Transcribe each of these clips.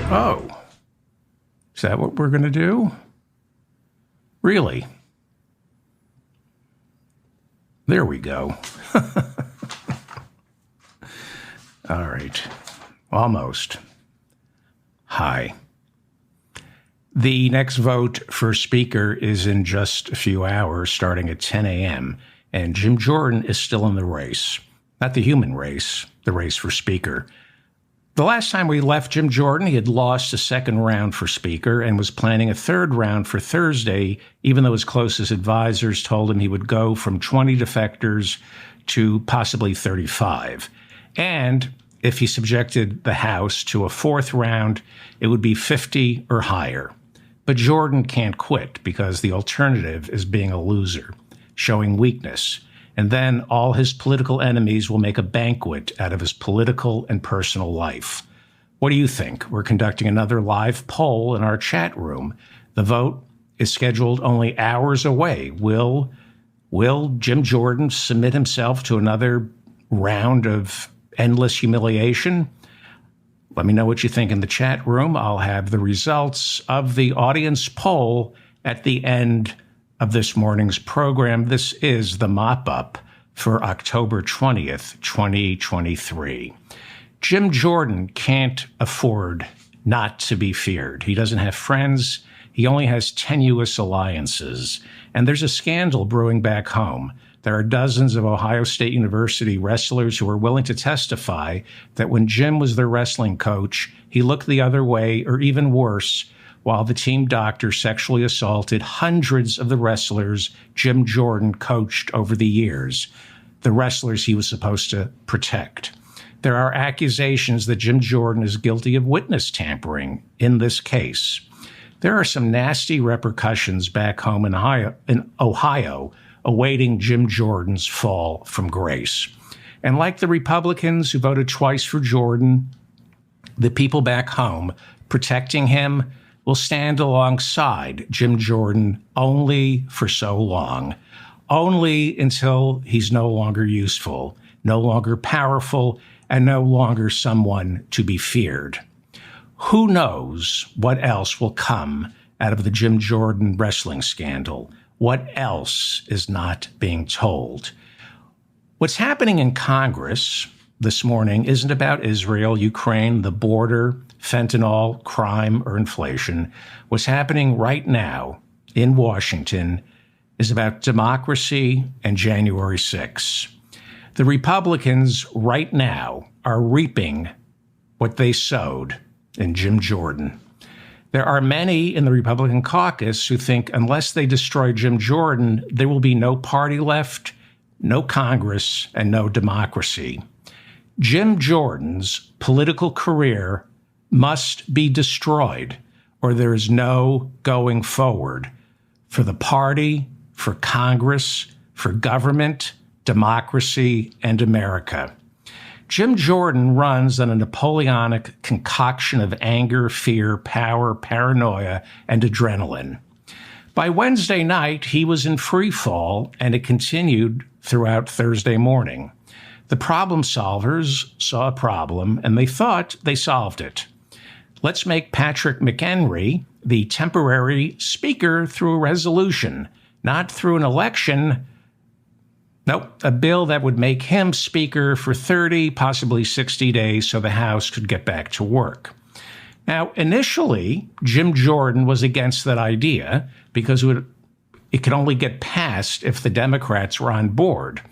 Oh, is that what we're going to do? Really? There we go. All right. Almost. Hi. The next vote for Speaker is in just a few hours, starting at 10 a.m., and Jim Jordan is still in the race. Not the human race, the race for Speaker. The last time we left Jim Jordan, he had lost a second round for Speaker and was planning a third round for Thursday, even though his closest advisors told him he would go from 20 defectors to possibly 35. And if he subjected the House to a fourth round, it would be 50 or higher. But Jordan can't quit because the alternative is being a loser, showing weakness. And then all his political enemies will make a banquet out of his political and personal life. What do you think? We're conducting another live poll in our chat room. The vote is scheduled only hours away. Will Jim Jordan submit himself to another round of endless humiliation? Let me know what you think in the chat room. I'll have the results of the audience poll at the end of this morning's program. This is the mop-up for October 20th, 2023. Jim Jordan can't afford not to be feared. He doesn't have friends. He only has tenuous alliances. And there's a scandal brewing back home. There are dozens of Ohio State University wrestlers who are willing to testify that when Jim was their wrestling coach, he looked the other way, or even worse, while the team doctor sexually assaulted hundreds of the wrestlers Jim Jordan coached over the years, the wrestlers he was supposed to protect. There are accusations that Jim Jordan is guilty of witness tampering in this case. There are some nasty repercussions back home in Ohio awaiting Jim Jordan's fall from grace. And like the Republicans who voted twice for Jordan, the people back home protecting him will stand alongside Jim Jordan only for so long, only until he's no longer useful, no longer powerful, and no longer someone to be feared. Who knows what else will come out of the Jim Jordan wrestling scandal? What else is not being told? What's happening in Congress this morning isn't about Israel, Ukraine, the border, fentanyl, crime, or inflation. What's happening right now in Washington is about democracy and January 6th. The Republicans right now are reaping what they sowed in Jim Jordan. There are many in the Republican caucus who think unless they destroy Jim Jordan, there will be no party left, no Congress, and no democracy. Jim Jordan's political career must be destroyed, or there is no going forward for the party, for Congress, for government, democracy, and America. Jim Jordan runs on a Napoleonic concoction of anger, fear, power, paranoia, and adrenaline. By Wednesday night, he was in free fall, and it continued throughout Thursday morning. The problem solvers saw a problem, and they thought they solved it. Let's make Patrick McHenry the temporary speaker through a resolution, not through an election. Nope, a bill that would make him speaker for 30, possibly 60 days so the House could get back to work. Now, initially, Jim Jordan was against that idea because it could only get passed if the Democrats were on board.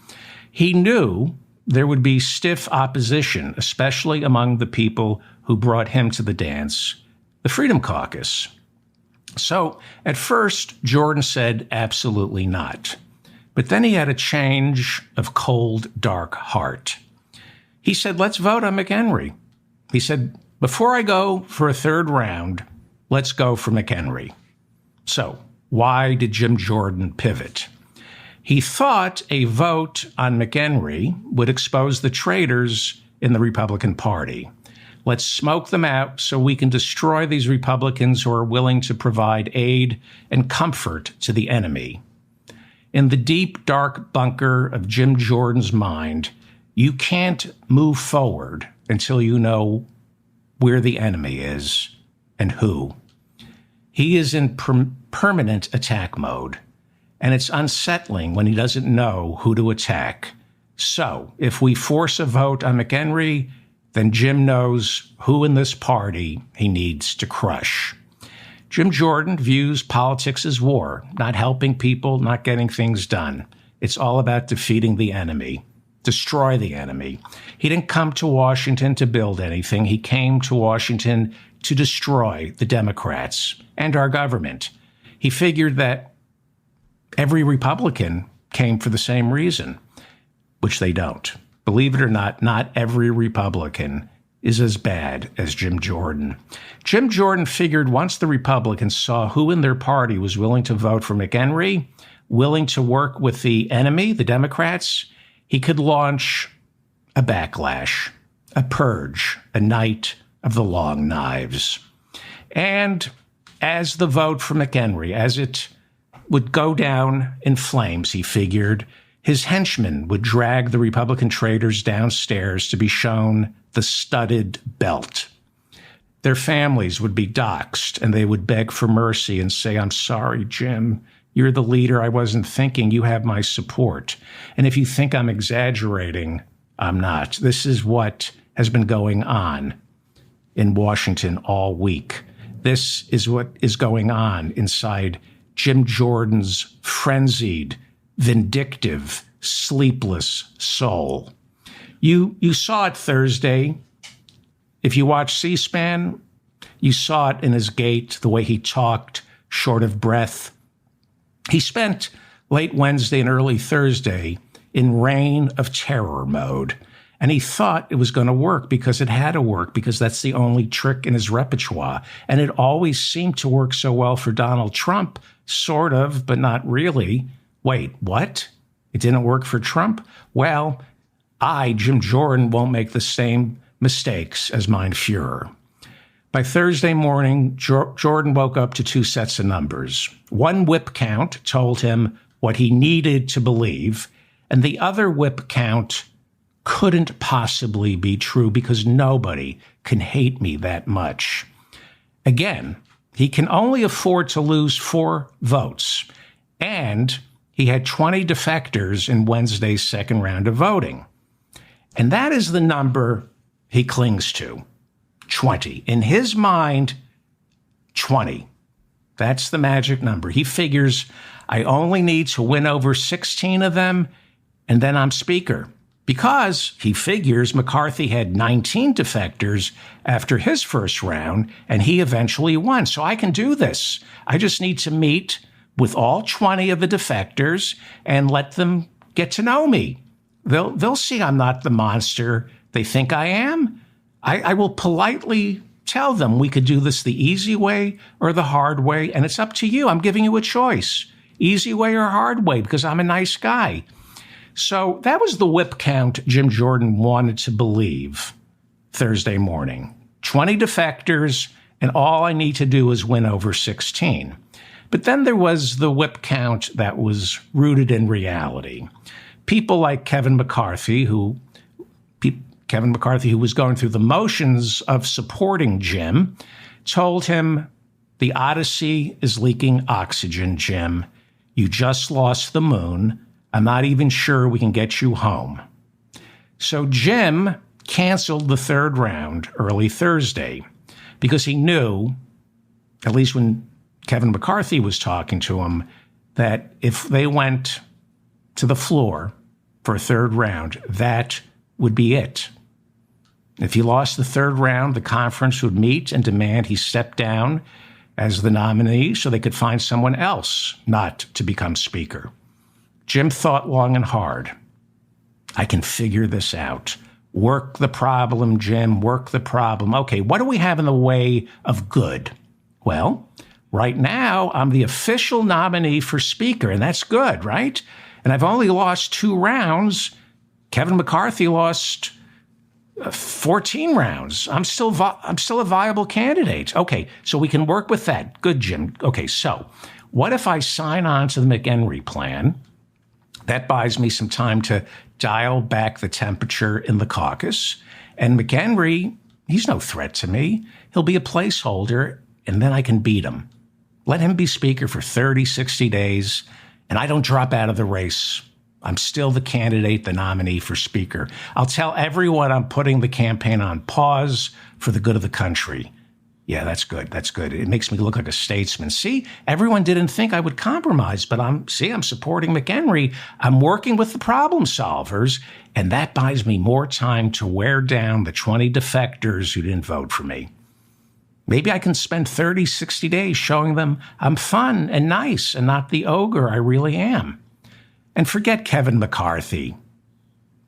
He knew there would be stiff opposition, especially among the people who brought him to the dance, the Freedom Caucus. So at first, Jordan said absolutely not. But then he had a change of cold, dark heart. He said, let's vote on McHenry. He said, before I go for a third round, let's go for McHenry. So why did Jim Jordan pivot? He thought a vote on McHenry would expose the traitors in the Republican Party. Let's smoke them out so we can destroy these Republicans who are willing to provide aid and comfort to the enemy. In the deep, dark bunker of Jim Jordan's mind, you can't move forward until you know where the enemy is, and who. He is in permanent attack mode, and it's unsettling when he doesn't know who to attack. So if we force a vote on McHenry, then Jim knows who in this party he needs to crush. Jim Jordan views politics as war, not helping people, not getting things done. It's all about defeating the enemy, destroy the enemy. He didn't come to Washington to build anything. He came to Washington to destroy the Democrats and our government. He figured that every Republican came for the same reason, which they don't. Believe it or not every Republican is as bad as Jim Jordan. Jim Jordan figured once the Republicans saw who in their party was willing to vote for McHenry, willing to work with the enemy, the Democrats, he could launch a backlash, a purge, a night of the long knives. And as the vote for McHenry, as it would go down in flames, he figured, his henchmen would drag the Republican traitors downstairs to be shown the studded belt. Their families would be doxxed, and they would beg for mercy and say, "I'm sorry, Jim. You're the leader I wasn't thinking. You have my support. And if you think I'm exaggerating, I'm not." This is what has been going on in Washington all week. This is what is going on inside Jim Jordan's frenzied, vindictive, sleepless soul. You saw it Thursday. If you watch C-SPAN, you saw it in his gait, the way he talked, short of breath. He spent late Wednesday and early Thursday in reign of terror mode. And he thought it was going to work because it had to work, because that's the only trick in his repertoire. And it always seemed to work so well for Donald Trump, sort of, but not really. Wait, what? It didn't work for Trump? Well, I, Jim Jordan, won't make the same mistakes as mein Fuhrer. By Thursday morning, Jordan woke up to two sets of numbers. One whip count told him what he needed to believe, and the other whip count couldn't possibly be true because nobody can hate me that much. Again, he can only afford to lose 4 votes, and he had 20 defectors in Wednesday's second round of voting. And that is the number he clings to, 20. In his mind, 20. That's the magic number. He figures, I only need to win over 16 of them, and then I'm speaker. Because he figures McCarthy had 19 defectors after his first round, and he eventually won. So I can do this. I just need to meet with all 20 of the defectors and let them get to know me. They'll see I'm not the monster they think I am. I will politely tell them we could do this the easy way or the hard way, and it's up to you. I'm giving you a choice, easy way or hard way, because I'm a nice guy. So that was the whip count Jim Jordan wanted to believe Thursday morning. 20 defectors, and all I need to do is win over 16. But then there was the whip count that was rooted in reality. People like Kevin McCarthy, who was going through the motions of supporting Jim, told him, "The Odyssey is leaking oxygen, Jim. You just lost the moon. I'm not even sure we can get you home." So Jim canceled the third round early Thursday because he knew, at least when Kevin McCarthy was talking to him, that if they went to the floor for a third round, that would be it. If he lost the third round, the conference would meet and demand he step down as the nominee so they could find someone else not to become speaker. Jim thought long and hard. I can figure this out. Work the problem, Jim, work the problem. Okay, what do we have in the way of good? Well, right now, I'm the official nominee for speaker, and that's good, right? And I've only lost 2 rounds. Kevin McCarthy lost 14 rounds. I'm still a viable candidate. Okay, so we can work with that. Good, Jim. Okay, so what if I sign on to the McHenry plan? That buys me some time to dial back the temperature in the caucus. And McHenry, he's no threat to me. He'll be a placeholder, and then I can beat him. Let him be Speaker for 30, 60 days, and I don't drop out of the race. I'm still the candidate, the nominee for Speaker. I'll tell everyone I'm putting the campaign on pause for the good of the country. Yeah, that's good. That's good. It makes me look like a statesman. See, everyone didn't think I would compromise, but I'm supporting McHenry. I'm working with the problem solvers, and that buys me more time to wear down the 20 defectors who didn't vote for me. Maybe I can spend 30, 60 days showing them I'm fun and nice and not the ogre I really am. And forget Kevin McCarthy,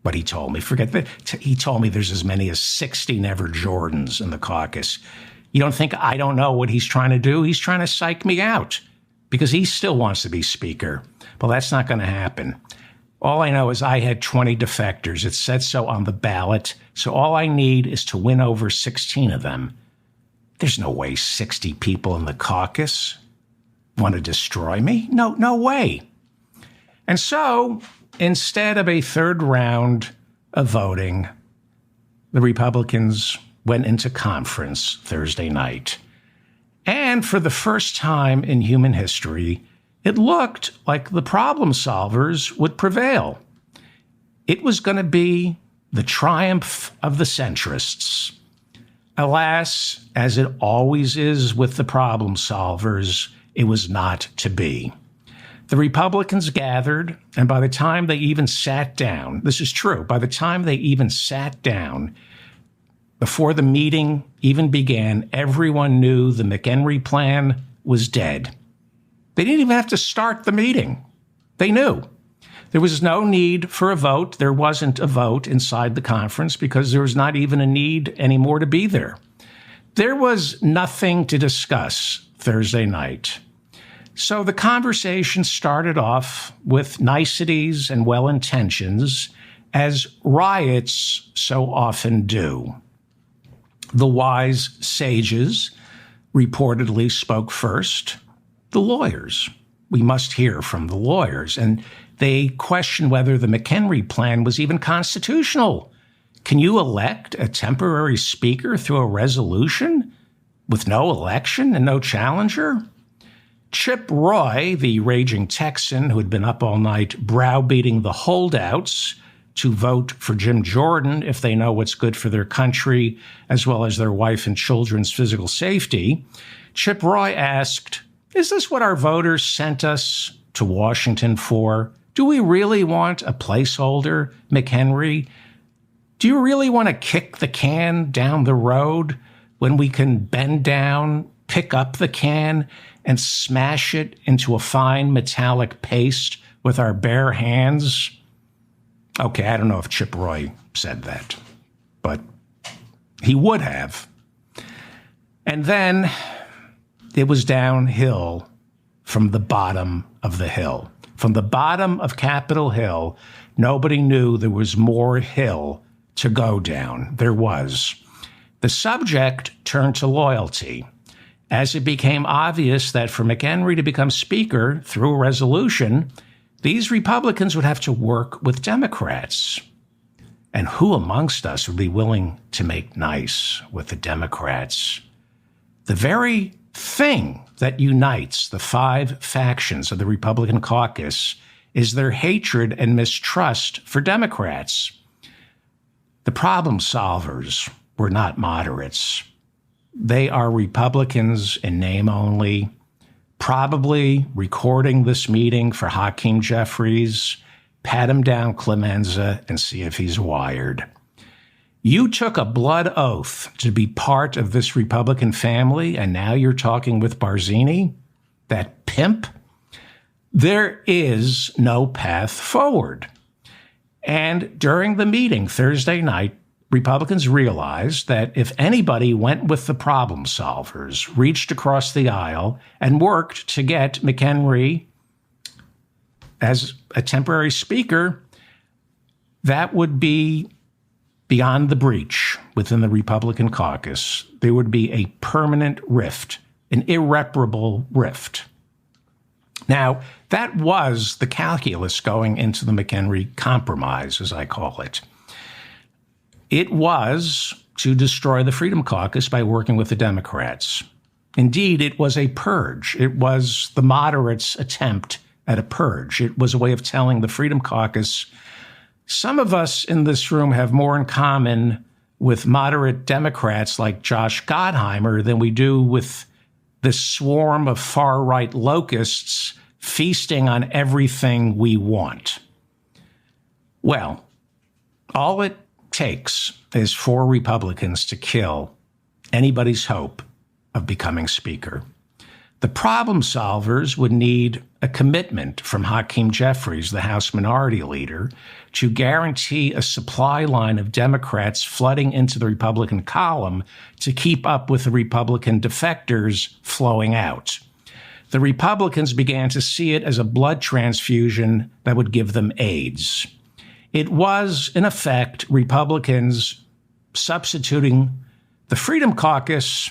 what he told me. Forget that. He told me there's as many as 60 Never Jordans in the caucus. You don't think I don't know what he's trying to do? He's trying to psych me out because he still wants to be Speaker. Well, that's not going to happen. All I know is I had 20 defectors. It said so on the ballot. So all I need is to win over 16 of them. There's no way 60 people in the caucus want to destroy me. No way. And so instead of a third round of voting, the Republicans went into conference Thursday night. And for the first time in human history, it looked like the problem solvers would prevail. It was going to be the triumph of the centrists. Alas, as it always is with the problem solvers, it was not to be. The Republicans gathered, and by the time they even sat down, this is true, by the time they even sat down, before the meeting even began, everyone knew the McHenry plan was dead. They didn't even have to start the meeting. They knew. There was no need for a vote. There wasn't a vote inside the conference because there was not even a need anymore to be there. There was nothing to discuss Thursday night. So the conversation started off with niceties and well-intentions, as riots so often do. The wise sages reportedly spoke first. The lawyers. We must hear from the lawyers. And they questioned whether the McHenry plan was even constitutional. Can you elect a temporary speaker through a resolution with no election and no challenger? Chip Roy, the raging Texan who had been up all night browbeating the holdouts to vote for Jim Jordan if they know what's good for their country, as well as their wife and children's physical safety, Chip Roy asked, "Is this what our voters sent us to Washington for? Do we really want a placeholder, McHenry? Do you really want to kick the can down the road when we can bend down, pick up the can, and smash it into a fine metallic paste with our bare hands?" Okay, I don't know if Chip Roy said that, but he would have. And then it was downhill from the bottom of the hill. From the bottom of Capitol Hill, nobody knew there was more hill to go down. There was. The subject turned to loyalty, as it became obvious that for McHenry to become Speaker through a resolution, these Republicans would have to work with Democrats. And who amongst us would be willing to make nice with the Democrats? The very thing that unites the five factions of the Republican caucus is their hatred and mistrust for Democrats. The problem solvers were not moderates. They are Republicans in name only, probably recording this meeting for Hakeem Jeffries, pat him down Clemenza, and see if he's wired. You took a blood oath to be part of this Republican family, and now you're talking with Barzini, that pimp? There is no path forward. And during the meeting Thursday night, Republicans realized that if anybody went with the problem solvers, reached across the aisle, and worked to get McHenry as a temporary speaker, that would be beyond the breach within the Republican caucus. There would be a permanent rift, an irreparable rift. Now, that was the calculus going into the McHenry compromise, as I call it. It was to destroy the Freedom Caucus by working with the Democrats. Indeed, it was a purge. It was the moderates' attempt at a purge. It was a way of telling the Freedom Caucus, some of us in this room have more in common with moderate Democrats like Josh Gottheimer than we do with this swarm of far-right locusts feasting on everything we want. Well, all it takes is 4 Republicans to kill anybody's hope of becoming Speaker. The problem solvers would need a commitment from Hakeem Jeffries, the House Minority Leader, to guarantee a supply line of Democrats flooding into the Republican column to keep up with the Republican defectors flowing out. The Republicans began to see it as a blood transfusion that would give them AIDS. It was, in effect, Republicans substituting the Freedom Caucus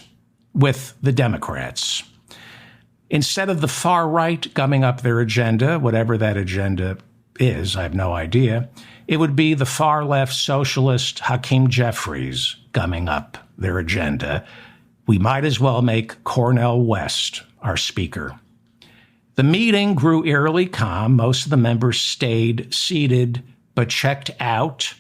with the Democrats. Instead of the far right gumming up their agenda, whatever that agenda is, I have no idea, it would be the far left socialist Hakeem Jeffries gumming up their agenda. We might as well make Cornel West our speaker. The meeting grew eerily calm. Most of the members stayed seated, but checked out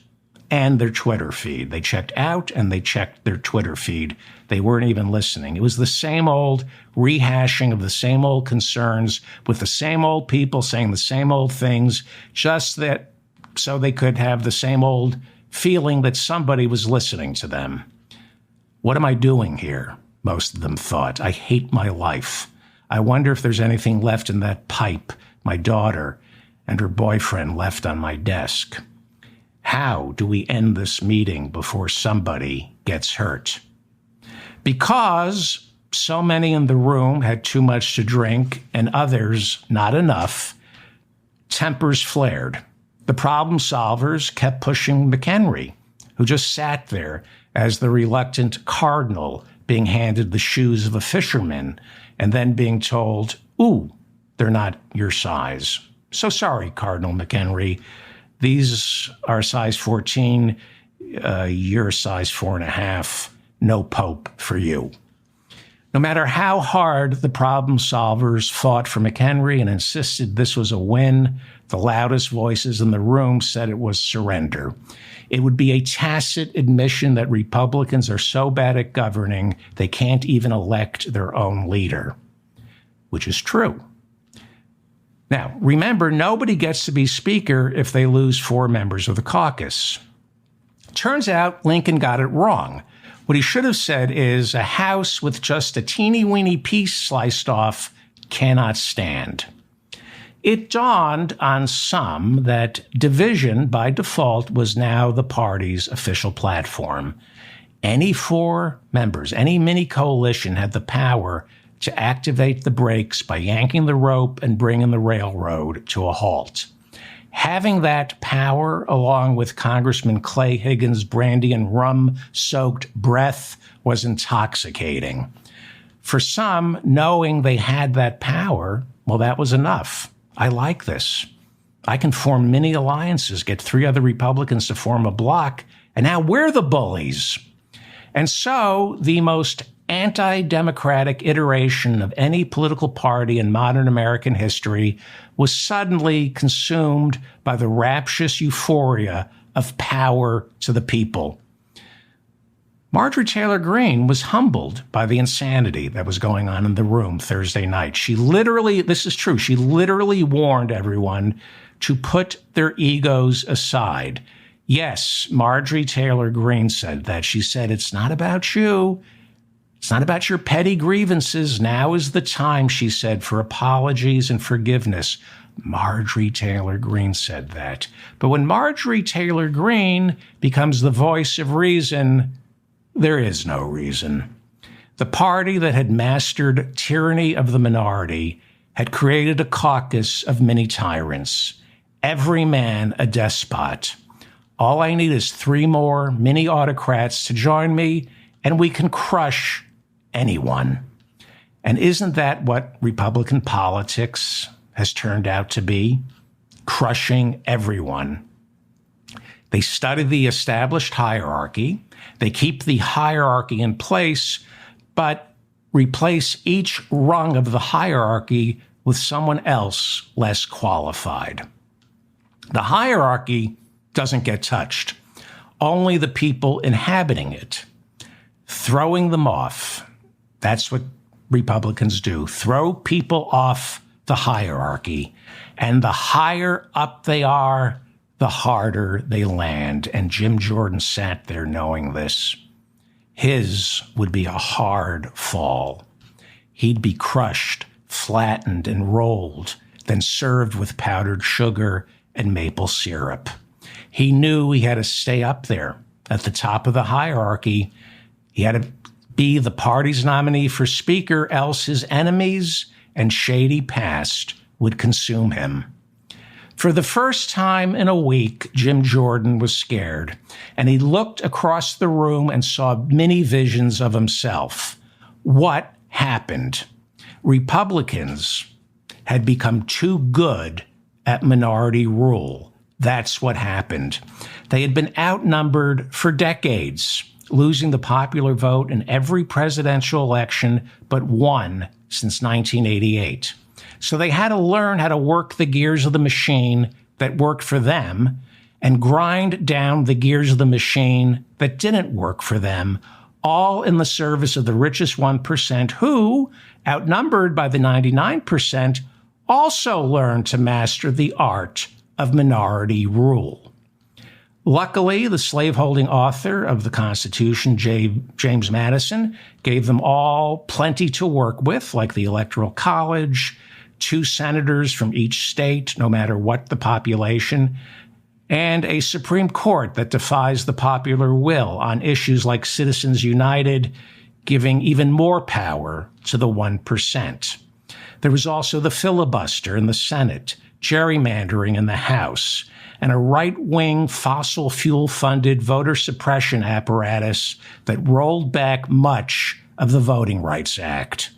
and their Twitter feed. They checked out and they checked their Twitter feed. They weren't even listening. It was the same old rehashing of the same old concerns with the same old people saying the same old things, just that so they could have the same old feeling that somebody was listening to them. What am I doing here? Most of them thought. I hate my life. I wonder if there's anything left in that pipe my daughter and her boyfriend left on my desk. How do we end this meeting before somebody gets hurt? Because so many in the room had too much to drink and others not enough, tempers flared. The problem solvers kept pushing McHenry, who just sat there as the reluctant cardinal being handed the shoes of a fisherman and then being told, ooh, they're not your size. So sorry, Cardinal McHenry. These are size 14, you're size 4.5, no Pope for you. No matter how hard the problem solvers fought for McHenry and insisted this was a win, the loudest voices in the room said it was surrender. It would be a tacit admission that Republicans are so bad at governing they can't even elect their own leader, which is true. Now, remember, nobody gets to be Speaker if they lose 4 members of the caucus. Turns out Lincoln got it wrong. What he should have said is a house with just a teeny-weeny piece sliced off cannot stand. It dawned on some that division by default was now the party's official platform. Any 4 members, any mini coalition had the power to activate the brakes by yanking the rope and bringing the railroad to a halt. Having that power, along with Congressman Clay Higgins' brandy and rum-soaked breath, was intoxicating. For some, knowing they had that power, well, that was enough. I like this. I can form mini alliances, get 3 other Republicans to form a bloc, and now we're the bullies. And so the most anti-democratic iteration of any political party in modern American history was suddenly consumed by the rapturous euphoria of power to the people. Marjorie Taylor Greene was humbled by the insanity that was going on in the room Thursday night. She literally, this is true, she literally warned everyone to put their egos aside. Yes, Marjorie Taylor Greene said that. She said, it's not about you. It's not about your petty grievances. Now is the time, she said, for apologies and forgiveness. Marjorie Taylor Greene said that. But when Marjorie Taylor Greene becomes the voice of reason, there is no reason. The party that had mastered tyranny of the minority had created a caucus of mini tyrants, every man a despot. All I need is 3 more mini autocrats to join me, and we can crush anyone. And isn't that what Republican politics has turned out to be? Crushing everyone. They study the established hierarchy. They keep the hierarchy in place, but replace each rung of the hierarchy with someone else less qualified. The hierarchy doesn't get touched. Only the people inhabiting it. Throwing them off. That's what Republicans do. Throw people off the hierarchy. And the higher up they are, the harder they land. And Jim Jordan sat there knowing this. His would be a hard fall. He'd be crushed, flattened, and rolled, then served with powdered sugar and maple syrup. He knew he had to stay up there at the top of the hierarchy. He had to be the party's nominee for Speaker, else his enemies and shady past would consume him. For the first time in a week, Jim Jordan was scared, and he looked across the room and saw many visions of himself. What happened? Republicans had become too good at minority rule. That's what happened. They had been outnumbered for decades, losing the popular vote in every presidential election but one since 1988. So they had to learn how to work the gears of the machine that worked for them and grind down the gears of the machine that didn't work for them, all in the service of the richest 1% who, outnumbered by the 99%, also learned to master the art of minority rule. Luckily, the slaveholding author of the Constitution, James Madison, gave them all plenty to work with, like the Electoral College, 2 senators from each state, no matter what the population, and a Supreme Court that defies the popular will on issues like Citizens United, giving even more power to the 1%. There was also the filibuster in the Senate, gerrymandering in the House, and a right-wing fossil fuel-funded voter suppression apparatus that rolled back much of the Voting Rights Act.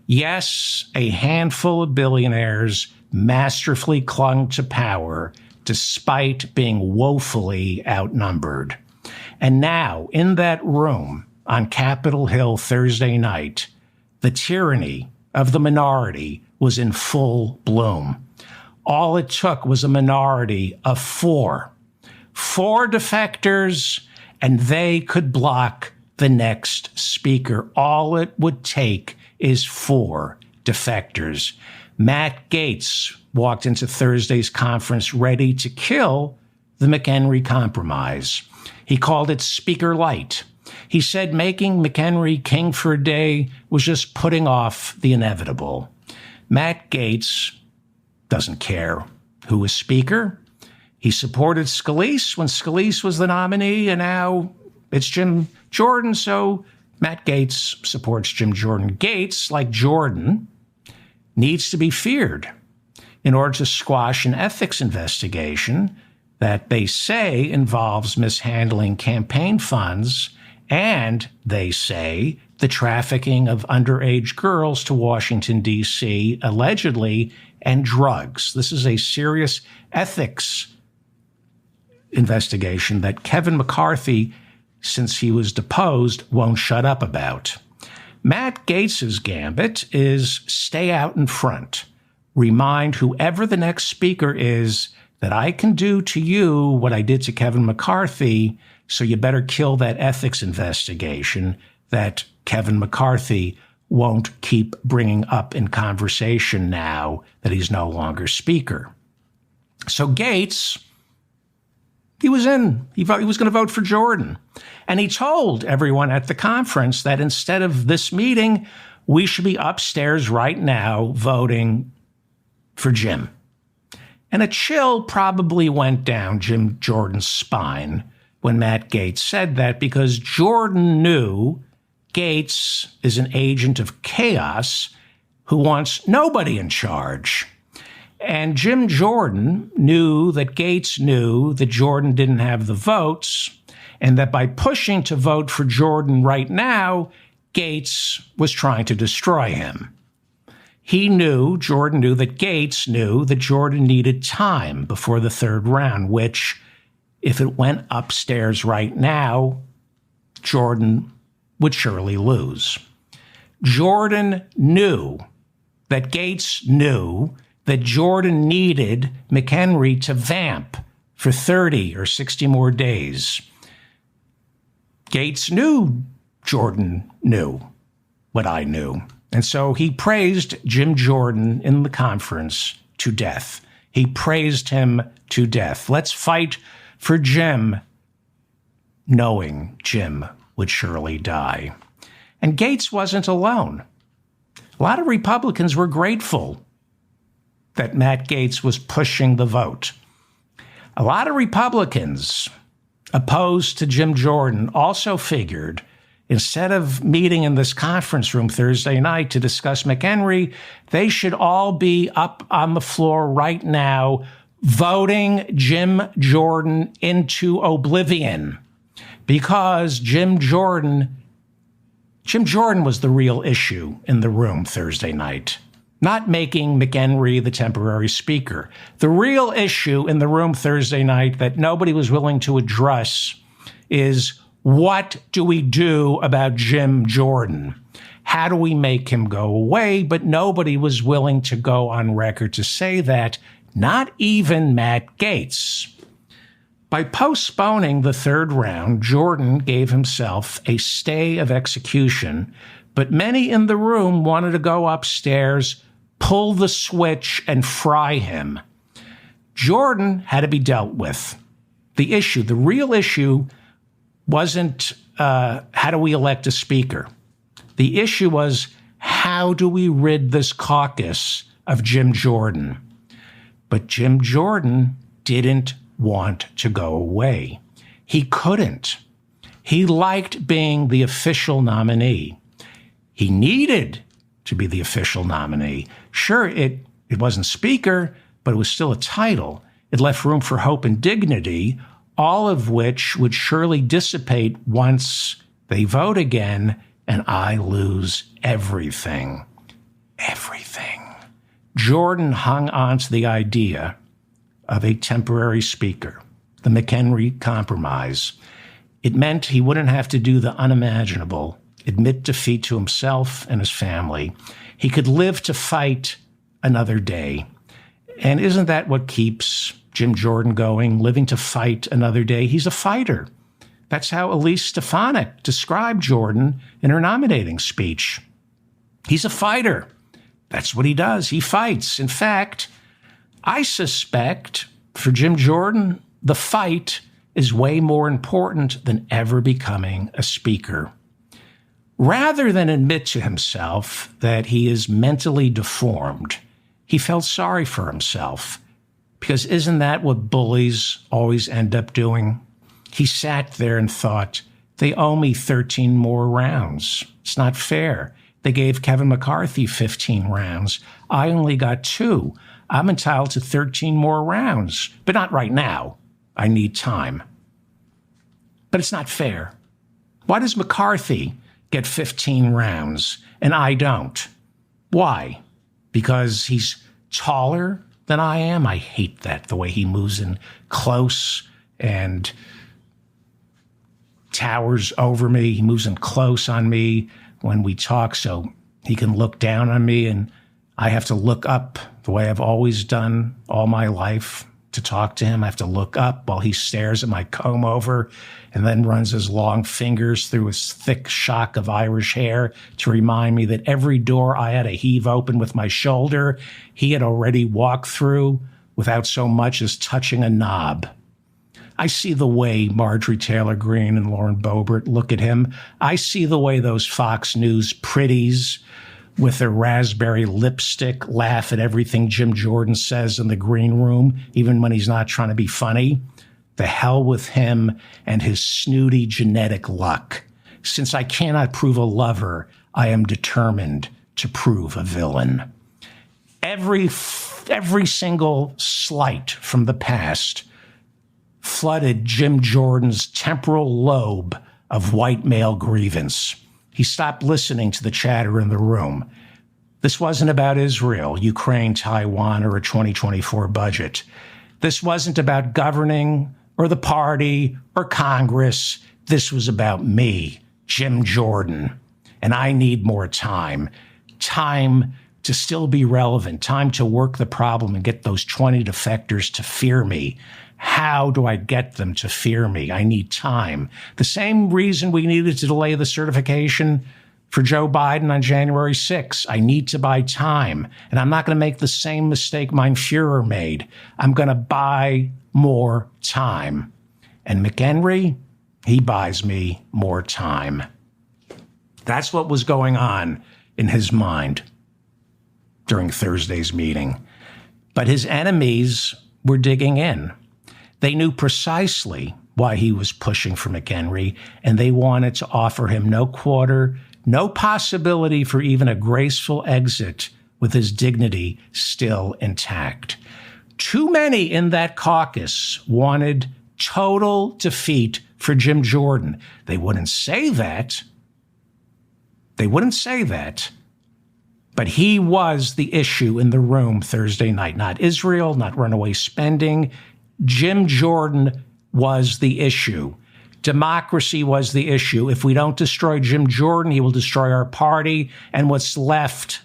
Yes, a handful of billionaires masterfully clung to power despite being woefully outnumbered. And now, in that room on Capitol Hill Thursday night, the tyranny of the minority was in full bloom. All it took was a minority of 4 defectors, and they could block the next speaker. All it would take is 4 defectors. Matt Gaetz walked into Thursday's conference ready to kill the McHenry Compromise. He called it Speaker Light. He said making McHenry king for a day was just putting off the inevitable. Matt Gaetz doesn't care who was Speaker. He supported Scalise when Scalise was the nominee, and now it's Jim Jordan, so Matt Gaetz supports Jim Jordan. Gaetz, like Jordan, needs to be feared in order to squash an ethics investigation that they say involves mishandling campaign funds and, they say, the trafficking of underage girls to Washington, D.C., allegedly, and drugs. This is a serious ethics investigation that Kevin McCarthy, since he was deposed, won't shut up about. Matt Gaetz's gambit is stay out in front. Remind whoever the next speaker is that I can do to you what I did to Kevin McCarthy, so you better kill that ethics investigation that Kevin McCarthy won't keep bringing up in conversation now that he's no longer speaker. So Gaetz, he was in. He was going to vote for Jordan. And he told everyone at the conference that instead of this meeting, we should be upstairs right now voting for Jim. And a chill probably went down Jim Jordan's spine when Matt Gaetz said that, because Jordan knew Gaetz is an agent of chaos who wants nobody in charge. And Jim Jordan knew that Gaetz knew that Jordan didn't have the votes, and that by pushing to vote for Jordan right now, Gaetz was trying to destroy him. Jordan knew that Gaetz knew that Jordan needed time before the third round, which, if it went upstairs right now, Jordan would surely lose. Jordan knew that Gates knew that Jordan needed McHenry to vamp for 30 or 60 more days. Gates knew Jordan knew what I knew. And so he praised Jim Jordan in the conference to death. He praised him to death. Let's fight for Jim, knowing Jim would surely die. And Gates wasn't alone. A lot of Republicans were grateful that Matt Gaetz was pushing the vote. A lot of Republicans opposed to Jim Jordan also figured instead of meeting in this conference room Thursday night to discuss McHenry, they should all be up on the floor right now voting Jim Jordan into oblivion, because Jim Jordan was the real issue in the room Thursday night, not making McHenry the temporary speaker. The real issue in the room Thursday night that nobody was willing to address is, what do we do about Jim Jordan? How do we make him go away? But nobody was willing to go on record to say that, not even Matt Gaetz. By postponing the third round, Jordan gave himself a stay of execution, but many in the room wanted to go upstairs, pull the switch, and fry him. Jordan had to be dealt with. The real issue wasn't how do we elect a speaker? The issue was, how do we rid this caucus of Jim Jordan? But Jim Jordan didn't want to go away. He couldn't. He liked being the official nominee. He needed to be the official nominee. Sure, it wasn't speaker, but it was still a title. It left room for hope and dignity, all of which would surely dissipate once they vote again and I lose everything. Everything. Jordan hung on to the idea of a temporary speaker, the McHenry Compromise. It meant he wouldn't have to do the unimaginable, admit defeat to himself and his family. He could live to fight another day. And isn't that what keeps Jim Jordan going, living to fight another day? He's a fighter. That's how Elise Stefanik described Jordan in her nominating speech. He's a fighter. That's what he does. He fights. In fact, I suspect for Jim Jordan, the fight is way more important than ever becoming a speaker. Rather than admit to himself that he is mentally deformed, he felt sorry for himself. Because isn't that what bullies always end up doing? He sat there and thought, they owe me 13 more rounds. It's not fair. They gave Kevin McCarthy 15 rounds. I only got 2. I'm entitled to 13 more rounds, but not right now. I need time. But it's not fair. Why does McCarthy get 15 rounds and I don't? Why? Because he's taller than I am? I hate that, the way he moves in close and towers over me. He moves in close on me when we talk so he can look down on me, and I have to look up the way I've always done all my life to talk to him. I have to look up while he stares at my comb over and then runs his long fingers through his thick shock of Irish hair to remind me that every door I had to heave open with my shoulder, he had already walked through without so much as touching a knob. I see the way Marjorie Taylor Greene and Lauren Boebert look at him. I see the way those Fox News pretties with their raspberry lipstick laugh at everything Jim Jordan says in the green room, even when he's not trying to be funny. The hell with him and his snooty genetic luck. Since I cannot prove a lover, I am determined to prove a villain. Every single slight from the past flooded Jim Jordan's temporal lobe of white male grievance. He stopped listening to the chatter in the room. This wasn't about Israel, Ukraine, Taiwan, or a 2024 budget. This wasn't about governing or the party or Congress. This was about me, Jim Jordan. and I need more time. Time to still be relevant, time to work the problem and get those 20 defectors to fear me. How do I get them to fear me? I need time. The same reason we needed to delay the certification for Joe Biden on January 6th. I need to buy time. And I'm not going to make the same mistake mein Führer made. I'm going to buy more time. And McHenry, he buys me more time. That's what was going on in his mind during Thursday's meeting. But his enemies were digging in. They knew precisely why he was pushing for McHenry, and they wanted to offer him no quarter, no possibility for even a graceful exit with his dignity still intact. Too many in that caucus wanted total defeat for Jim Jordan. They wouldn't say that. But he was the issue in the room Thursday night. Not Israel, not runaway spending. Jim Jordan was the issue. Democracy was the issue. If we don't destroy Jim Jordan, he will destroy our party and what's left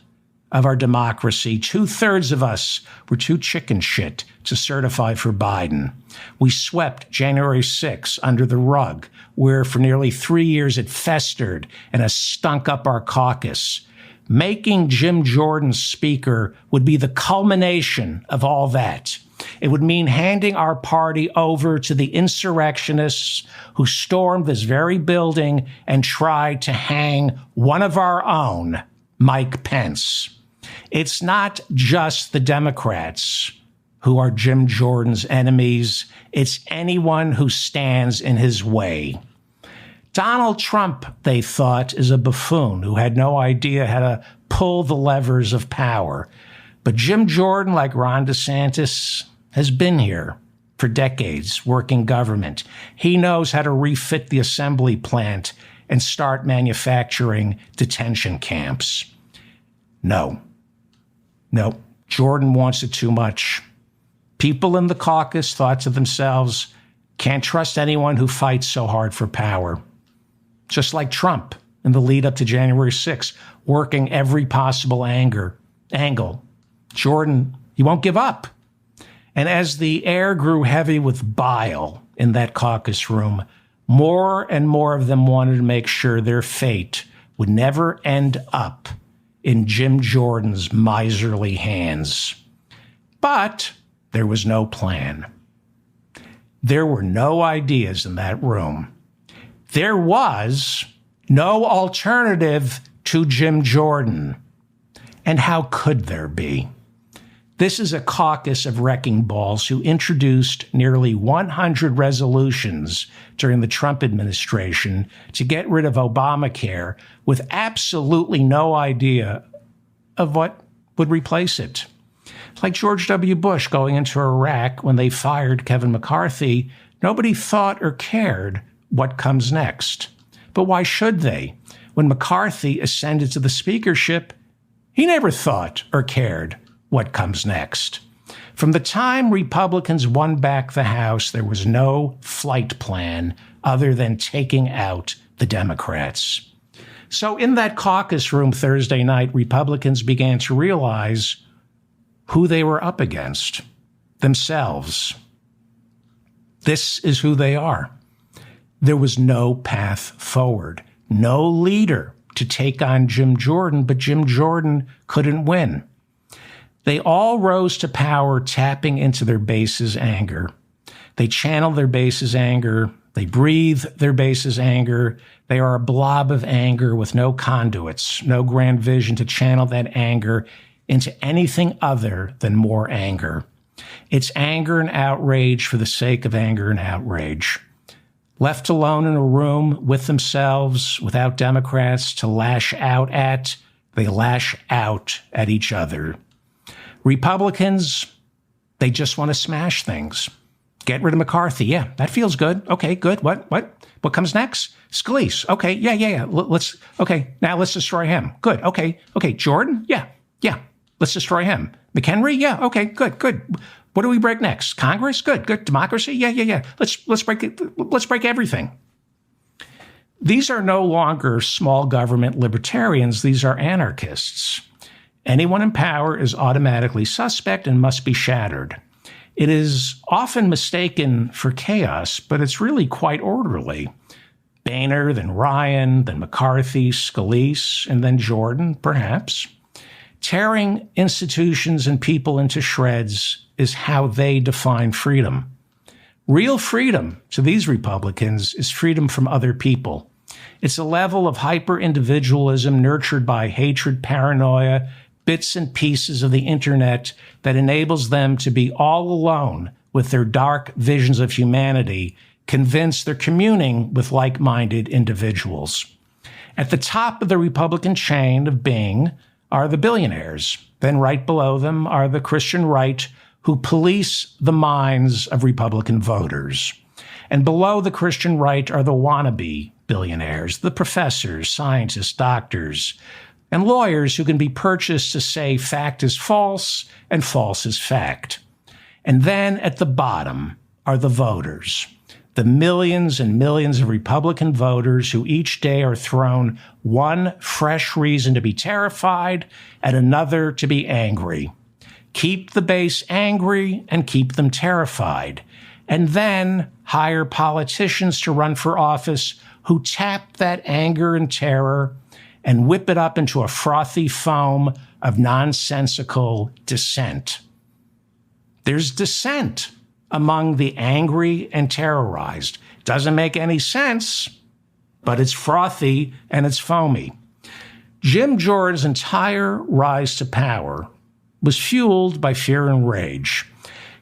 of our democracy. 2/3 of us were too chicken shit to certify for Biden. We swept January 6th under the rug, where for nearly 3 years it festered and has stunk up our caucus. Making Jim Jordan speaker would be the culmination of all that. It would mean handing our party over to the insurrectionists who stormed this very building and tried to hang one of our own, Mike Pence. It's not just the Democrats who are Jim Jordan's enemies. It's anyone who stands in his way. Donald Trump, they thought, is a buffoon who had no idea how to pull the levers of power. But Jim Jordan, like Ron DeSantis, has been here for decades, working government. He knows how to refit the assembly plant and start manufacturing detention camps. No, Jordan wants it too much. People in the caucus thought to themselves, can't trust anyone who fights so hard for power. Just like Trump in the lead up to January 6th, working every possible angle. Jordan, he won't give up. And as the air grew heavy with bile in that caucus room, more and more of them wanted to make sure their fate would never end up in Jim Jordan's miserly hands. But there was no plan. There were no ideas in that room. There was no alternative to Jim Jordan. And how could there be? This is a caucus of wrecking balls who introduced nearly 100 resolutions during the Trump administration to get rid of Obamacare with absolutely no idea of what would replace it. Like George W. Bush going into Iraq when they fired Kevin McCarthy, nobody thought or cared what comes next. But why should they? When McCarthy ascended to the speakership, he never thought or cared what comes next. From the time Republicans won back the House, there was no flight plan other than taking out the Democrats. So in that caucus room Thursday night, Republicans began to realize who they were up against, themselves. This is who they are. There was no path forward, no leader to take on Jim Jordan, but Jim Jordan couldn't win. They all rose to power tapping into their base's anger. They channel their base's anger. They breathe their base's anger. They are a blob of anger with no conduits, no grand vision to channel that anger into anything other than more anger. It's anger and outrage for the sake of anger and outrage. Left alone in a room with themselves, without Democrats to lash out at, they lash out at each other. Republicans, they just want to smash things. Get rid of McCarthy. Yeah, that feels good. Okay, good. What comes next? Scalise. Okay, yeah. Now let's destroy him. Good. Okay. Jordan? Yeah. Let's destroy him. McHenry? Yeah. Okay, good. What do we break next? Congress? Good. Democracy? Yeah. Let's break everything. These are no longer small government libertarians. These are anarchists. Anyone in power is automatically suspect and must be shattered. It is often mistaken for chaos, but it's really quite orderly. Boehner, then Ryan, then McCarthy, Scalise, and then Jordan, perhaps. Tearing institutions and people into shreds is how they define freedom. Real freedom to these Republicans is freedom from other people. It's a level of hyper-individualism nurtured by hatred, paranoia, bits and pieces of the internet that enables them to be all alone with their dark visions of humanity, convinced they're communing with like-minded individuals. At the top of the Republican chain of being are the billionaires. Then right below them are the Christian right, who police the minds of Republican voters. And below the Christian right are the wannabe billionaires, the professors, scientists, doctors, and lawyers who can be purchased to say fact is false and false is fact. And then at the bottom are the voters, the millions and millions of Republican voters who each day are thrown one fresh reason to be terrified and another to be angry. Keep the base angry and keep them terrified. And then hire politicians to run for office who tap that anger and terror and whip it up into a frothy foam of nonsensical dissent. There's dissent among the angry and terrorized. Doesn't make any sense, but it's frothy and it's foamy. Jim Jordan's entire rise to power was fueled by fear and rage.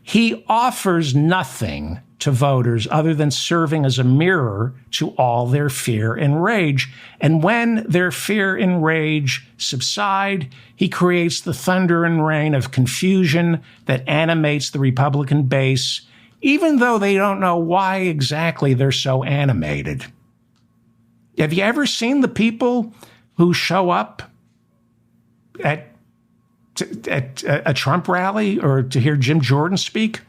He offers nothing to voters other than serving as a mirror to all their fear and rage. And when their fear and rage subside, he creates the thunder and rain of confusion that animates the Republican base, even though they don't know why exactly they're so animated. Have you ever seen the people who show up at a Trump rally or to hear Jim Jordan speak?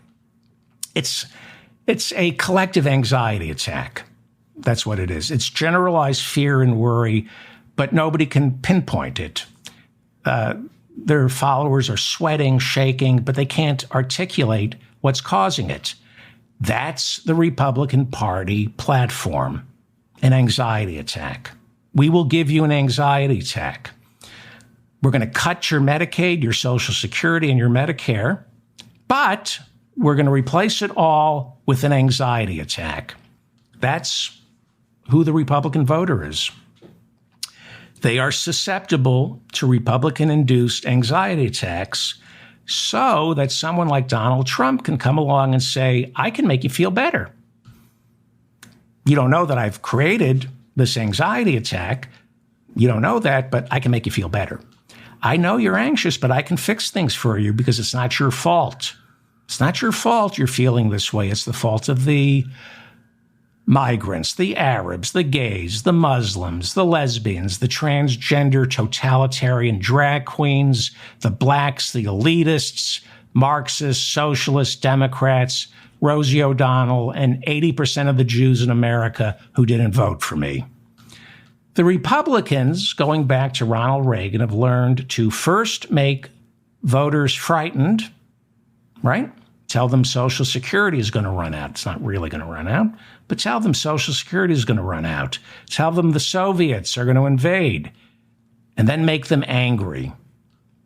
It's a collective anxiety attack. That's what it is. It's generalized fear and worry, but nobody can pinpoint it. Their followers are sweating, shaking, but they can't articulate what's causing it. That's the Republican Party platform, an anxiety attack. We will give you an anxiety attack. We're going to cut your Medicaid, your Social Security, and your Medicare, but we're going to replace it all with an anxiety attack. That's who the Republican voter is. They are susceptible to Republican-induced anxiety attacks so that someone like Donald Trump can come along and say, I can make you feel better. You don't know that I've created this anxiety attack. You don't know that, but I can make you feel better. I know you're anxious, but I can fix things for you because it's not your fault. It's not your fault you're feeling this way. It's the fault of the migrants, the Arabs, the gays, the Muslims, the lesbians, the transgender totalitarian drag queens, the blacks, the elitists, Marxists, socialists, Democrats, Rosie O'Donnell, and 80% of the Jews in America who didn't vote for me. The Republicans, going back to Ronald Reagan, have learned to first make voters frightened, right? Tell them Social Security is going to run out. It's not really going to run out, but tell them Social Security is going to run out. Tell them the Soviets are going to invade, and then make them angry.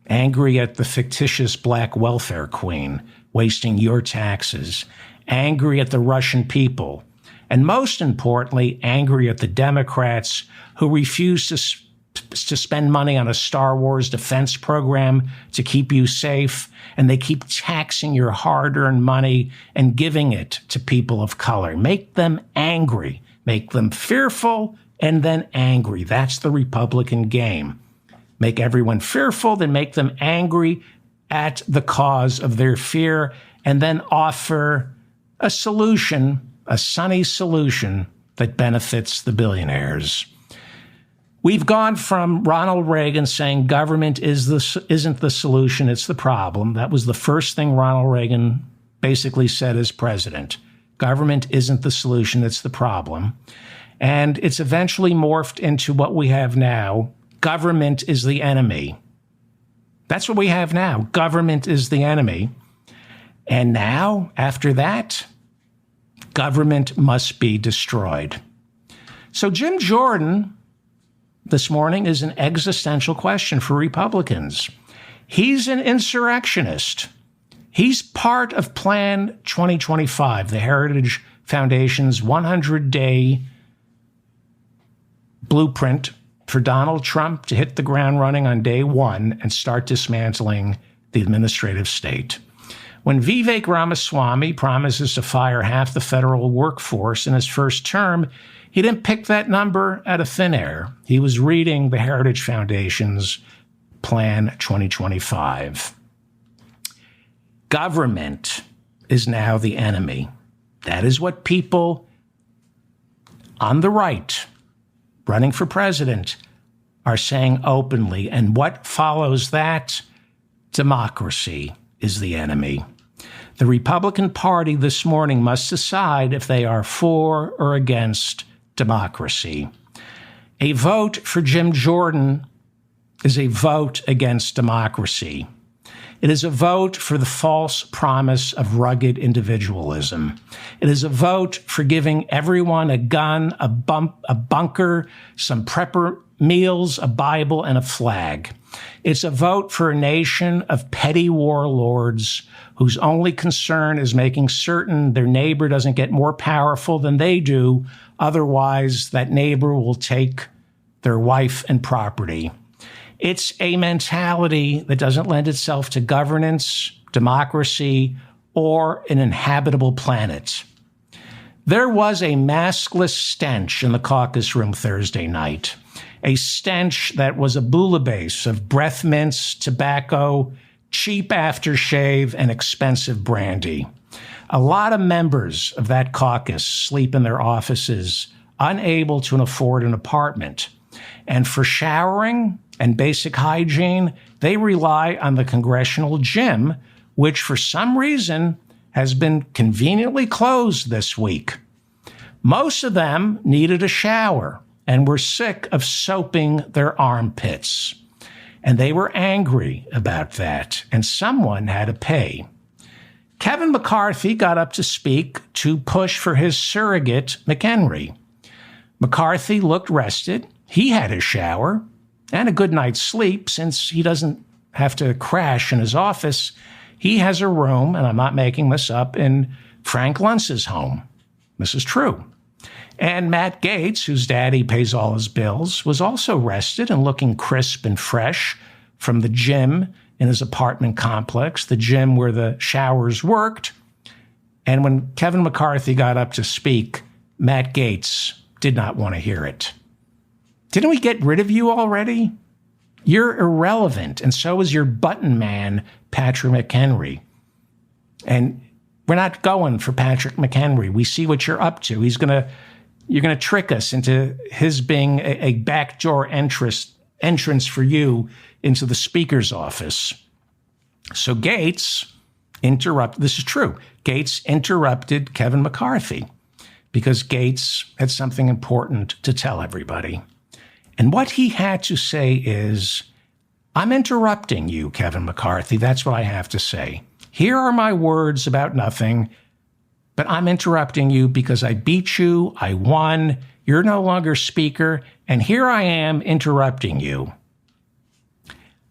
Angry at the fictitious black welfare queen wasting your taxes. Angry at the Russian people. And most importantly, angry at the Democrats who refuse to spend money on a Star Wars defense program to keep you safe, and they keep taxing your hard-earned money and giving it to people of color. Make them angry. Make them fearful and then angry. That's the Republican game. Make everyone fearful, then make them angry at the cause of their fear, and then offer a solution, a sunny solution that benefits the billionaires. We've gone from Ronald Reagan saying government isn't the solution, it's the problem. That was the first thing Ronald Reagan basically said as president. Government isn't the solution, it's the problem. And it's eventually morphed into what we have now. Government is the enemy. That's what we have now. Government is the enemy. And now, after that, government must be destroyed. So Jim Jordan this morning is an existential question for Republicans. He's an insurrectionist. He's part of Plan 2025, the Heritage Foundation's 100-day blueprint for Donald Trump to hit the ground running on day one and start dismantling the administrative state. When Vivek Ramaswamy promises to fire half the federal workforce in his first term, he didn't pick that number out of thin air. He was reading the Heritage Foundation's Plan 2025. Government is now the enemy. That is what people on the right running for president are saying openly. And what follows that? Democracy is the enemy. The Republican Party this morning must decide if they are for or against democracy. A vote for Jim Jordan is a vote against democracy. It is a vote for the false promise of rugged individualism. It is a vote for giving everyone a gun, a bunker, some prepper meals, a Bible, and a flag. It's a vote for a nation of petty warlords whose only concern is making certain their neighbor doesn't get more powerful than they do. Otherwise, that neighbor will take their wife and property. It's a mentality that doesn't lend itself to governance, democracy, or an inhabitable planet. There was a maskless stench in the caucus room Thursday night, a stench that was a bouillabaisse of breath mints, tobacco, cheap aftershave, and expensive brandy. A lot of members of that caucus sleep in their offices, unable to afford an apartment. And for showering and basic hygiene, they rely on the congressional gym, which for some reason has been conveniently closed this week. Most of them needed a shower and were sick of soaping their armpits. And they were angry about that, and someone had to pay. Kevin McCarthy got up to speak to push for his surrogate, McHenry. McCarthy looked rested. He had a shower and a good night's sleep since he doesn't have to crash in his office. He has a room, and I'm not making this up, in Frank Luntz's home. This is true. And Matt Gaetz, whose daddy pays all his bills, was also rested and looking crisp and fresh from the gym in his apartment complex, the gym where the showers worked. And when Kevin McCarthy got up to speak, Matt Gaetz did not want to hear it. Didn't we get rid of you already? You're irrelevant, and so is your button man, Patrick McHenry. And we're not going for Patrick McHenry. We see what you're up to. You're going to trick us into his being a backdoor entrance for you into the speaker's office. So Gaetz this is true. Gaetz interrupted Kevin McCarthy because Gaetz had something important to tell everybody. And what he had to say is, I'm interrupting you, Kevin McCarthy. That's what I have to say. Here are my words about nothing, but I'm interrupting you because I beat you, I won, you're no longer speaker, and here I am interrupting you.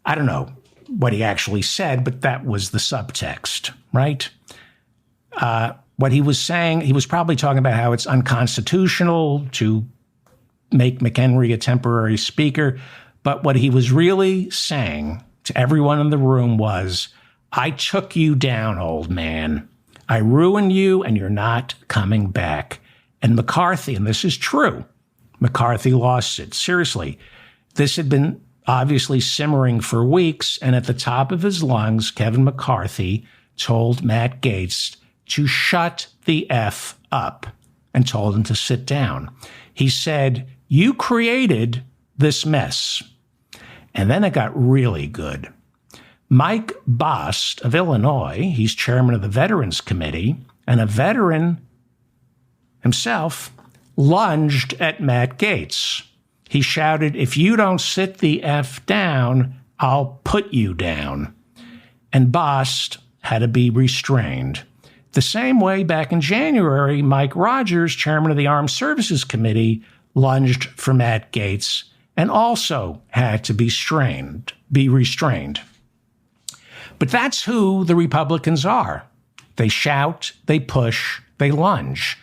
I don't know what he actually said, but that was the subtext, right? What he was saying, he was probably talking about how it's unconstitutional to make McHenry a temporary speaker. But what he was really saying to everyone in the room was, I took you down, old man. I ruined you, and you're not coming back. And McCarthy, and this is true, McCarthy lost it. Seriously, this had been obviously simmering for weeks, and at the top of his lungs, Kevin McCarthy told Matt Gaetz to shut the F up and told him to sit down. He said, you created this mess. And then it got really good. Mike Bost of Illinois, he's chairman of the Veterans Committee, and a veteran himself, lunged at Matt Gaetz. He shouted, "If you don't sit the F down, I'll put you down." And Bost had to be restrained. The same way back in January, Mike Rogers, chairman of the Armed Services Committee, lunged for Matt Gaetz and also had to be restrained. But that's who the Republicans are. They shout, they push, they lunge.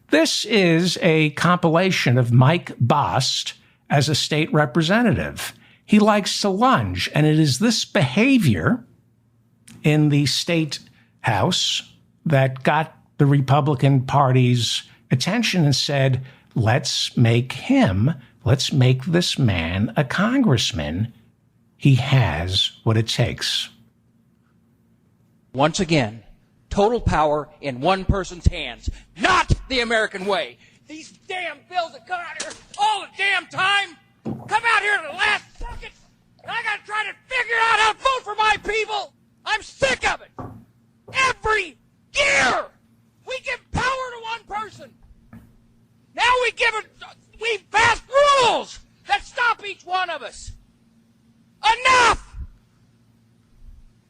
This is a compilation of Mike Bost as a state representative. He likes to lunge, and it is this behavior in the state house that got the Republican Party's attention and said, let's make this man a congressman. He has what it takes. Once again, total power in one person's hands, not the American way. These damn bills that come out here all the damn time come out here at the last second, and I gotta try to figure out how to vote for my people. I'm sick of it. Every year, we give power to one person. Now we pass rules that stop each one of us. Enough!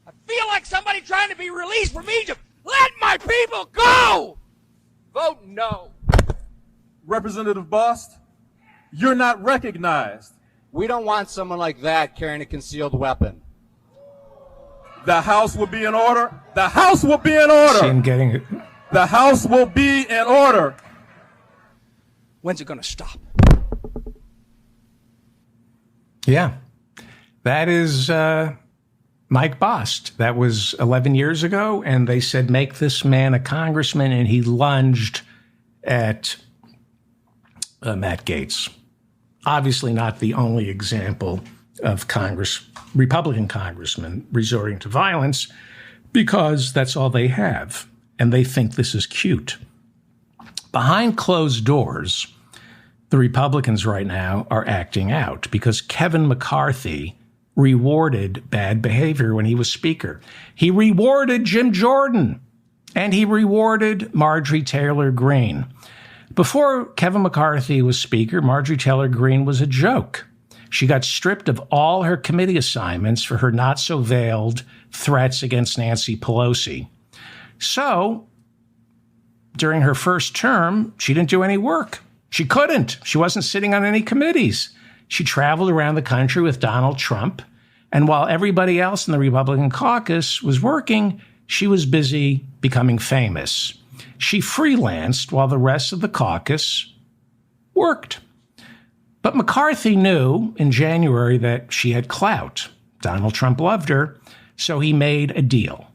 I feel like somebody trying to be released from Egypt. Let my people go! Vote no. Representative Bost, you're not recognized. We don't want someone like that carrying a concealed weapon. The House will be in order. The House will be in order. See him getting it. The House will be in order. When's it going to stop? Yeah. That is Mike Bost. That was 11 years ago, and they said, make this man a congressman, and he lunged at Matt Gaetz. Obviously not the only example of Republican congressmen resorting to violence, because that's all they have, and they think this is cute. Behind closed doors, the Republicans right now are acting out because Kevin McCarthy rewarded bad behavior when he was Speaker. He rewarded Jim Jordan, and he rewarded Marjorie Taylor Greene. Before Kevin McCarthy was Speaker, Marjorie Taylor Greene was a joke. She got stripped of all her committee assignments for her not-so-veiled threats against Nancy Pelosi. So, during her first term, she didn't do any work. She couldn't. She wasn't sitting on any committees. She traveled around the country with Donald Trump, and while everybody else in the Republican caucus was working, she was busy becoming famous. She freelanced while the rest of the caucus worked. But McCarthy knew in January that she had clout. Donald Trump loved her, so he made a deal.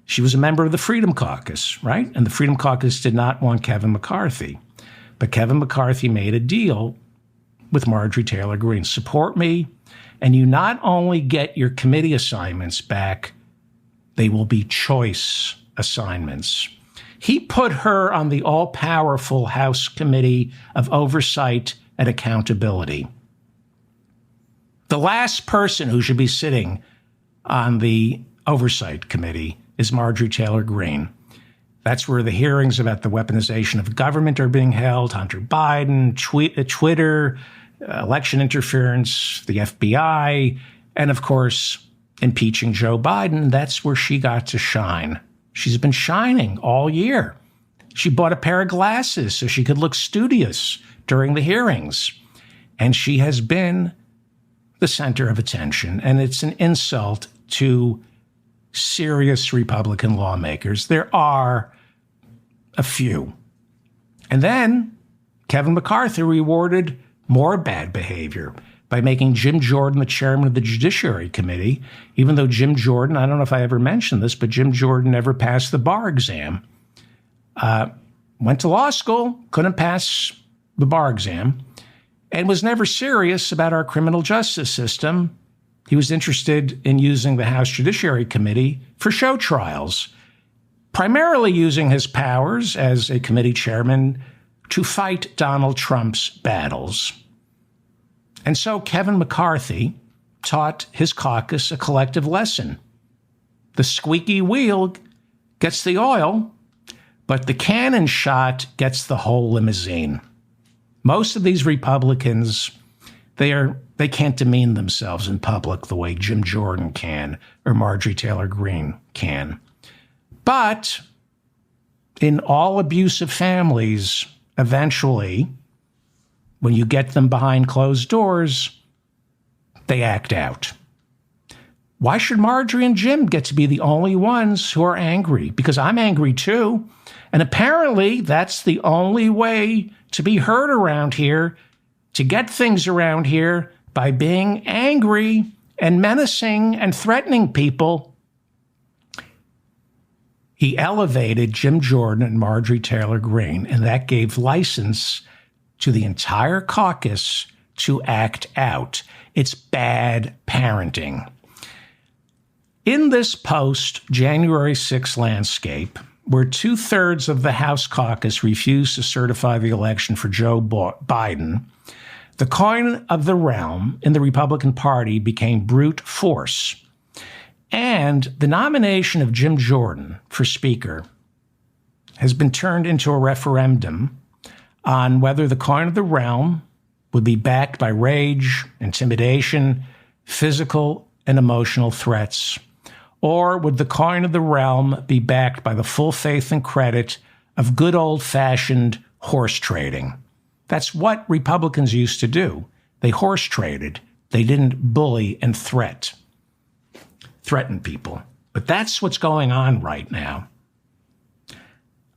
She was a member of the Freedom Caucus, right? And the Freedom Caucus did not want Kevin McCarthy. But Kevin McCarthy made a deal with Marjorie Taylor Greene. Support me, and you not only get your committee assignments back, they will be choice assignments. He put her on the all-powerful House Committee of Oversight and Accountability. The last person who should be sitting on the Oversight Committee is Marjorie Taylor Greene. That's where the hearings about the weaponization of government are being held, Hunter Biden, Twitter, election interference, the FBI, and of course, impeaching Joe Biden. That's where she got to shine. She's been shining all year. She bought a pair of glasses so she could look studious during the hearings. And she has been the center of attention. And it's an insult to serious Republican lawmakers. There are a few. And then Kevin McCarthy rewarded more bad behavior by making Jim Jordan the chairman of the Judiciary Committee, even though Jim Jordan, I don't know if I ever mentioned this, but Jim Jordan never passed the bar exam. Went to law school, couldn't pass the bar exam, and was never serious about our criminal justice system. He was interested in using the House Judiciary Committee for show trials, primarily using his powers as a committee chairman to fight Donald Trump's battles. And so Kevin McCarthy taught his caucus a collective lesson. The squeaky wheel gets the oil, but the cannon shot gets the whole limousine. Most of these Republicans, they can't demean themselves in public the way Jim Jordan can or Marjorie Taylor Greene can. But in all abusive families, eventually, when you get them behind closed doors, they act out. Why should Marjorie and Jim get to be the only ones who are angry? Because I'm angry too. And apparently that's the only way to be heard around here, to get things around here, by being angry and menacing and threatening people. He elevated Jim Jordan and Marjorie Taylor Greene, and that gave license to the entire caucus to act out. It's bad parenting. In this post-January 6 landscape, where 2/3 of the House caucus refused to certify the election for Joe Biden, the coin of the realm in the Republican Party became brute force. And the nomination of Jim Jordan for Speaker has been turned into a referendum on whether the coin of the realm would be backed by rage, intimidation, physical and emotional threats, or would the coin of the realm be backed by the full faith and credit of good old-fashioned horse trading? That's what Republicans used to do. They horse traded. They didn't bully and threaten people. But that's what's going on right now.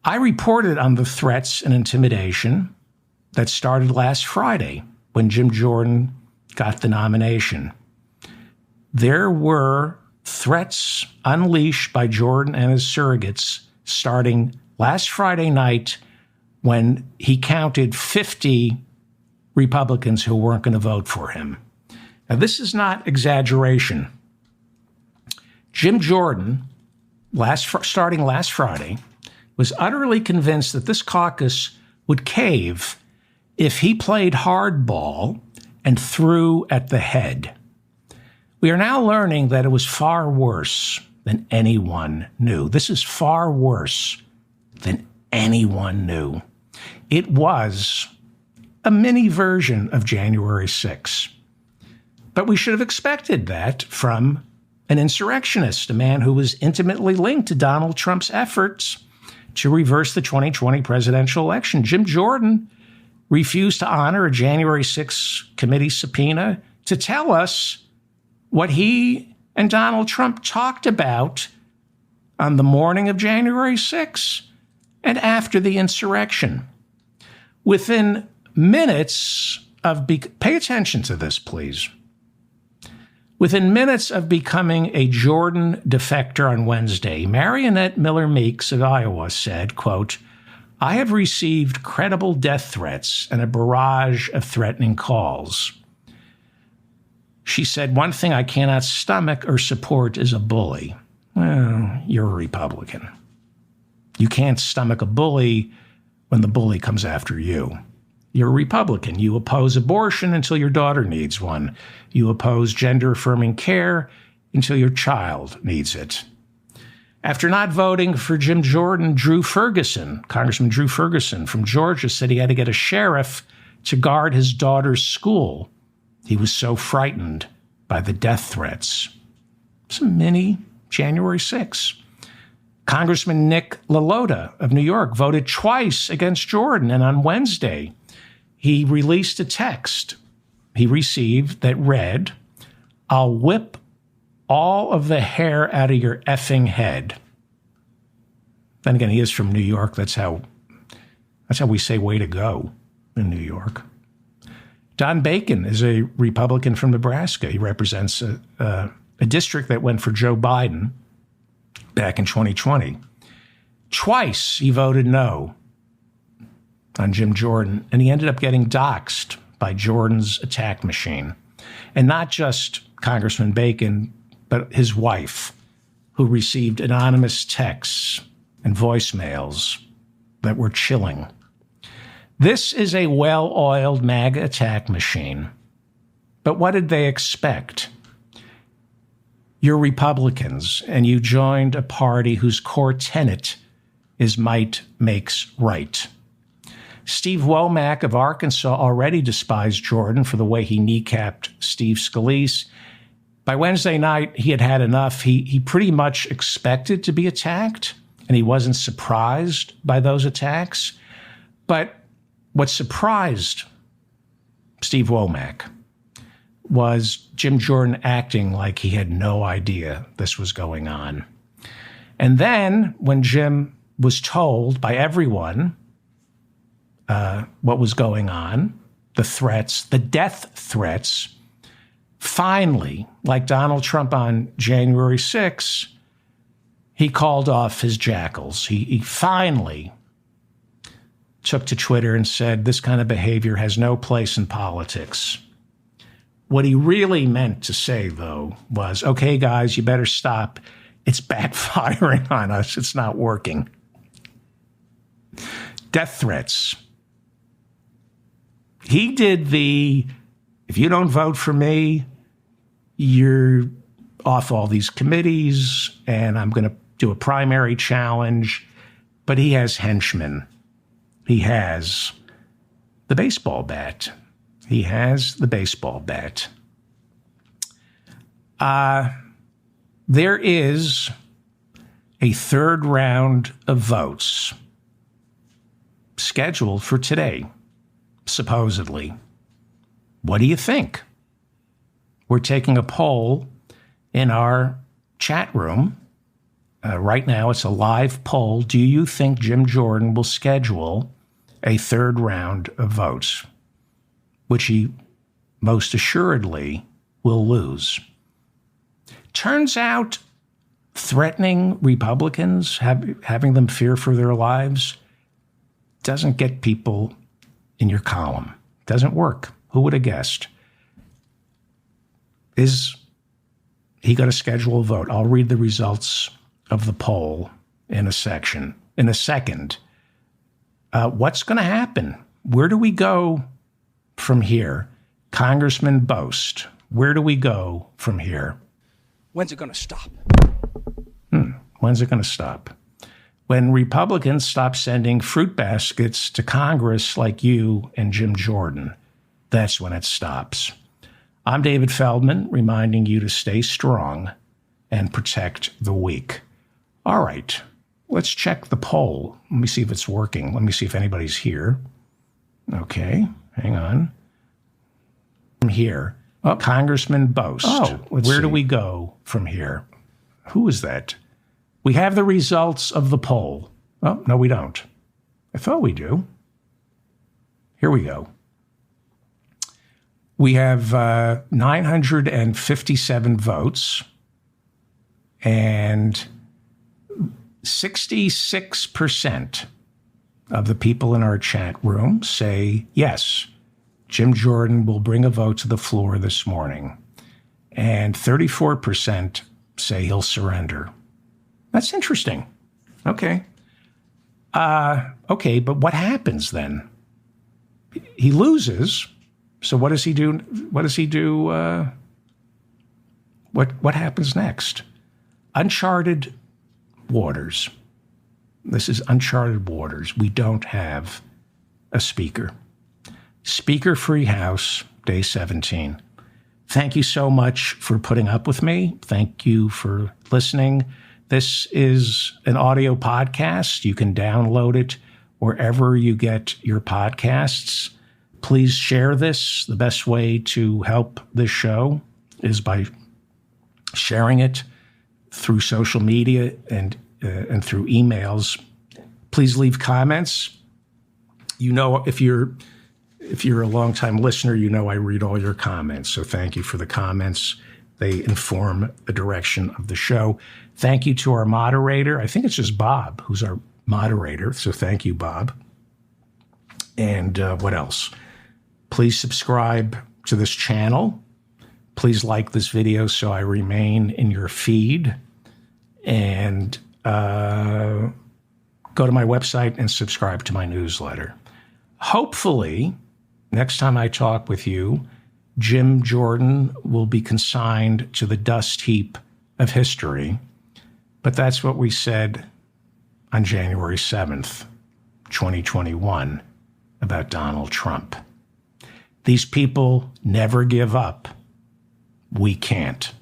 I reported on the threats and intimidation that started last Friday when Jim Jordan got the nomination. There were threats unleashed by Jordan and his surrogates starting last Friday night when he counted 50 Republicans who weren't going to vote for him. Now, this is not exaggeration. Jim Jordan, starting last Friday, was utterly convinced that this caucus would cave if he played hardball and threw at the head. We are now learning that it was far worse than anyone knew. This is far worse than anyone knew. It was a mini version of January 6. But we should have expected that from an insurrectionist, a man who was intimately linked to Donald Trump's efforts to reverse the 2020 presidential election. Jim Jordan refused to honor a January 6 committee subpoena to tell us what he and Donald Trump talked about on the morning of January 6 and after the insurrection. Within minutes of pay attention to this, please. Within minutes of becoming a Jordan defector on Wednesday, Marionette Miller Meeks of Iowa said, quote, "I have received credible death threats and a barrage of threatening calls." She said, "One thing I cannot stomach or support is a bully." Well, you're a Republican. You can't stomach a bully when the bully comes after you. You're a Republican. You oppose abortion until your daughter needs one. You oppose gender-affirming care until your child needs it. After not voting for Jim Jordan, Congressman Drew Ferguson from Georgia said he had to get a sheriff to guard his daughter's school. He was so frightened by the death threats. It's a mini January 6. Congressman Nick LaLota of New York voted twice against Jordan, and on Wednesday, he released a text he received that read, "I'll whip all of the hair out of your effing head." Then again, he is from New York. That's how we say way to go in New York. Don Bacon is a Republican from Nebraska. He represents a district that went for Joe Biden back in 2020. Twice he voted no on Jim Jordan, and he ended up getting doxxed by Jordan's attack machine. And not just Congressman Bacon, but his wife, who received anonymous texts and voicemails that were chilling. This is a well-oiled MAGA attack machine. But what did they expect? You're Republicans, and you joined a party whose core tenet is might makes right. Steve Womack of Arkansas already despised Jordan for the way he kneecapped Steve Scalise. By Wednesday night, he had had enough. He pretty much expected to be attacked, and he wasn't surprised by those attacks. But what surprised Steve Womack was Jim Jordan acting like he had no idea this was going on. And then when Jim was told by everyone what was going on, the threats, the death threats, finally, like Donald Trump on January 6th, he called off his jackals. He finally took to Twitter and said, this kind of behavior has no place in politics. What he really meant to say, though, was, okay, guys, you better stop. It's backfiring on us. It's not working. Death threats. He did if you don't vote for me, you're off all these committees, and I'm going to do a primary challenge. But he has henchmen. He has the baseball bat. He has the baseball bat. There is a third round of votes scheduled for today, supposedly. What do you think? We're taking a poll in our chat room. Right now, it's a live poll. Do you think Jim Jordan will schedule a third round of votes, which he most assuredly will lose? Turns out threatening Republicans, having them fear for their lives, doesn't get people in your column. Doesn't work. Who would have guessed? Is he going to schedule a vote? I'll read the results of the poll in a second. What's going to happen? Where do we go from here? Congressman Bost, where do we go from here? When's it going to stop? When's it going to stop? When Republicans stop sending fruit baskets to Congress like you and Jim Jordan, that's when it stops. I'm David Feldman, reminding you to stay strong and protect the weak. All right, let's check the poll. Let me see if it's working. Let me see if anybody's here. Okay, hang on. I'm here. Oh, Congressman Bost. Where do we go from here? Who is that? We have the results of the poll. Oh, no, we don't. I thought we do. Here we go. We have 957 votes, and 66% of the people in our chat room say yes, Jim Jordan will bring a vote to the floor this morning. And 34% say he'll surrender. That's interesting. Okay. Okay, but what happens then? He loses. So what does he do? What does he do? What happens next? Uncharted waters. This is uncharted waters. We don't have a speaker. Speaker-free House, day 17. Thank you so much for putting up with me. Thank you for listening. This is an audio podcast. You can download it wherever you get your podcasts. Please share this. The best way to help this show is by sharing it through social media and through emails. Please leave comments. You know, if you're a longtime listener, you know I read all your comments. So thank you for the comments. They inform the direction of the show. Thank you to our moderator. I think it's just Bob who's our moderator. So thank you, Bob. And what else? Please subscribe to this channel. Please like this video so I remain in your feed. And go to my website and subscribe to my newsletter. Hopefully, next time I talk with you, Jim Jordan will be consigned to the dust heap of history. But that's what we said on January 7th, 2021. about Donald Trump. These people never give up. We can't.